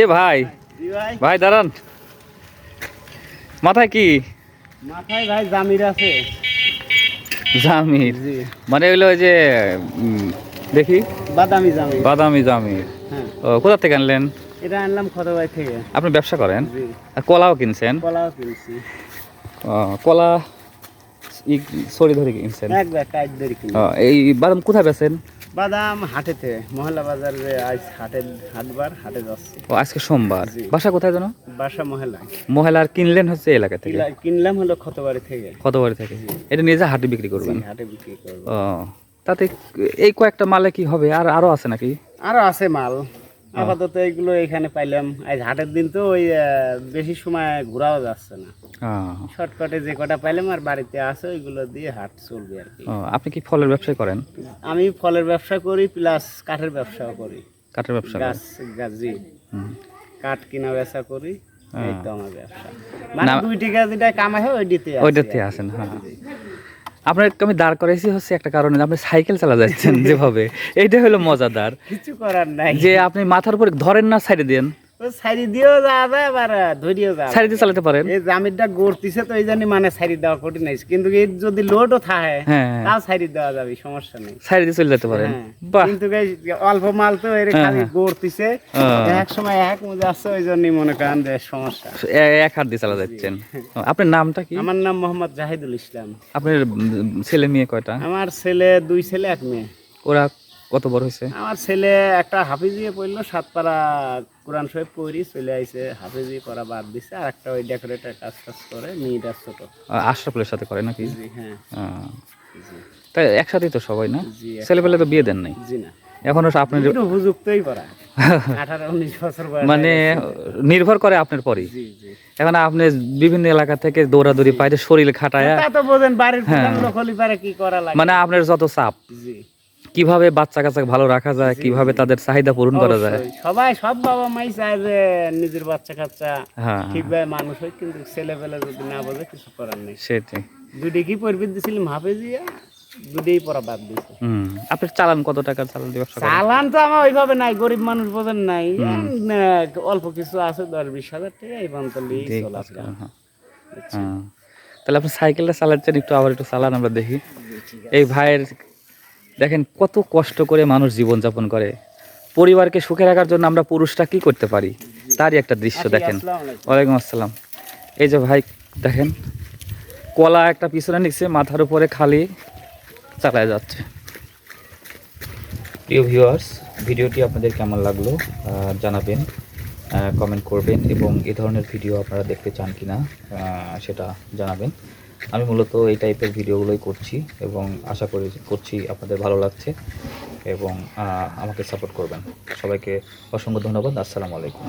এ ভাই ভাই দাঁড়ান, মাথায় কি? মাথায় ভাই জামির আছে। জামির? জি। মানে হইলো ওই যে দেখি বাদামি জামির। বাদামি জামির। হ্যাঁ, ও, কোথা থেকে আনলেন? এটা আনলাম খতবাই থেকে। আপনি ব্যবসা করেন? জি। আর কলাও কিনছেন? কলাও কিনছি। ও, কলা সরি ধরে কিনছেন? এক ব্যাগ কাজ ধরে কিনি। ও, এই বাদাম কোথায় বেচেন? বাদাম হাটেতে, মহল্লা বাজার যে আজ হাটবার হাটে যাচ্ছে। ও, আজকে সোমবার। জি। বাসা কোথায় যেন? বাসা মহল্লা। মহিলার কিনলেন হচ্ছে এই এলাকা থেকে? কিনলাম হলো খতবাড়ি থেকে। কতবাড়ি থেকে? এটা নিজে হাটে বিক্রি করবেন? জি, হাটে বিক্রি করবো। ও, তাতে এই কয়েকটা মালে কি হবে? আর আরো আছে নাকি? আরো আছে মাল, আপাতত এইগুলো এখানে পাইলাম। আজ হাটের দিন তো ওই বেশি সময় ঘোরাও যাচ্ছে না, শর্টকাটে যে কটা পাইলাম আর বাড়িতে আছে ওইগুলো দিয়ে হাট চলবে আর কি। আপনি কি ফলের ব্যবসায় করেন? আমি ফলের ব্যবসা করি প্লাস কাঠের ব্যবসাও করি। কাঠের ব্যবসা করেন? গাছ জি, কাঠ কিনা বেচা করি। এই তো আমার ব্যবসা, না। মানে 2 টাকা যেটা কামাই হয় ওইটাতে আছেন। হ্যাঁ, আপনার আমি দাঁড় করাইছি হচ্ছে একটা কারণে, আপনি সাইকেল চালা যাচ্ছেন যেভাবে, এইটা হলো মজাদার। কিছু করার নাই যে আপনি মাথার উপরে ধরেন না, সাইডে দেন, সাইড দিয়েও যাওয়া যায় আবার ধরিয়েও যাওয়া সাইডে দিয়ে চালাতে পারেন। এই জামিরটা গড়তিছে তো এই জন্য মানে সাইড দেওয়া কঠিন নাই, কিন্তু এই যদি লোডও থাকে তাও সাইড দেওয়া যাবে, সমস্যা নেই, সাইডে দিয়ে চলে যেতে পারেন। হ্যাঁ, বাহ, কিন্তু এই অল্প মাল তো এর খালি গড়তিছে, এক সময় এক মজা আছে, ওই জন্যই মনে করেন যে সমস্যা। এক হাত দিয়ে চালা যাচ্ছেন। আপনার নামটা কি? আমার নাম মোহাম্মদ জাহিদুল ইসলাম। আপনার ছেলে মেয়ে কয়টা? আমার ছেলে 2 ছেলে 1 মেয়ে। ওরা কত বড় হয়েছে? আমার ছেলে একটা হাফিজিয়ে পড়লো, 7 পারা কোরআন শরীফ পড়ি চলে আইছে, হাফিজি পড়া বাদ দিছে, আর একটা ওই ডেকোরেটর কাজ করে, মেয়েটা ছোট। আশরাফুলের সাথে করে নাকি? জি হ্যাঁ। জি। তাই একসাথেই তো সবাই না? জি, ছেলেপেলে তো বিয়ে দেন নাই জি না, এখনো? আপনার একটু উপযুক্তই পড়া, 18-19 বছর বয়স মানে নির্ভর করে আপনার পরই। জি জি। এখন আপনি বিভিন্ন এলাকা থেকে দৌড়াদৌড়ি পাইতে শরীর খাটায়, তা তো বোঝেন, বাড়ির প্রধান লোক হলি পারে কি করা লাগে। মানে আপনার যত চাপ, জি, কিভাবে বাচ্চা কাচ্চা ভালো রাখা যায়, কিভাবে তাদের চাহিদা পূরণ করা যায়। অবশ্যই। সব বাবা মাই চায় যে নিজের বাচ্চা কাচ্চা হ্যাঁ, ঠিকভাবে মানুষ হয়, কিন্তু ছেলেবেলা যদি না বোঝে কিছু করার নেই। সেটাই। 2 কি পড়বি দিছিলাম হাফেজিয়া, 2 পড়া বাদ দিছে। আপনার চালান কত টাকার চালান দিয়ে ব্যবসা করেন? চালান তো আমার ওইভাবে নাই, গরিব মানুষ বোঝেন নাই, অল্প কিছু আছে, 10-20 হাজার টাকা এই বান্তলি চলাচল। হ্যাঁ, তাহলে আপনি সাইকেলটা চালাচ্ছেন, একটু আবার একটু চালান আমরা দেখি। এই ভাইয়ের দেখেন কত কষ্ট করে মানুষ জীবনযাপন করে, পরিবারকে সুখে রাখার জন্য আমরা পুরুষরা কি করতে পারি তারই একটা দৃশ্য দেখেন। ওয়ালাইকুম আসসালাম। এই যে ভাই দেখেন, কলা একটা পিছনে নিচ্ছে, মাথার উপরে খালি চালায় যাচ্ছে। প্রিয় ভিউয়ার্স, ভিডিওটি আপনাদের কেমন লাগলো জানাবেন, কমেন্ট করবেন, এবং এই ধরনের ভিডিও আপনারা দেখতে চান কিনা সেটা জানাবেন। আমি মূলত এই টাইপের ভিডিওগুলোই করছি এবং আশা করছি আপনাদের ভালো লাগছে এবং আমাকে সাপোর্ট করবেন। সবাইকে অসংখ্য ধন্যবাদ। আসসালামু আলাইকুম।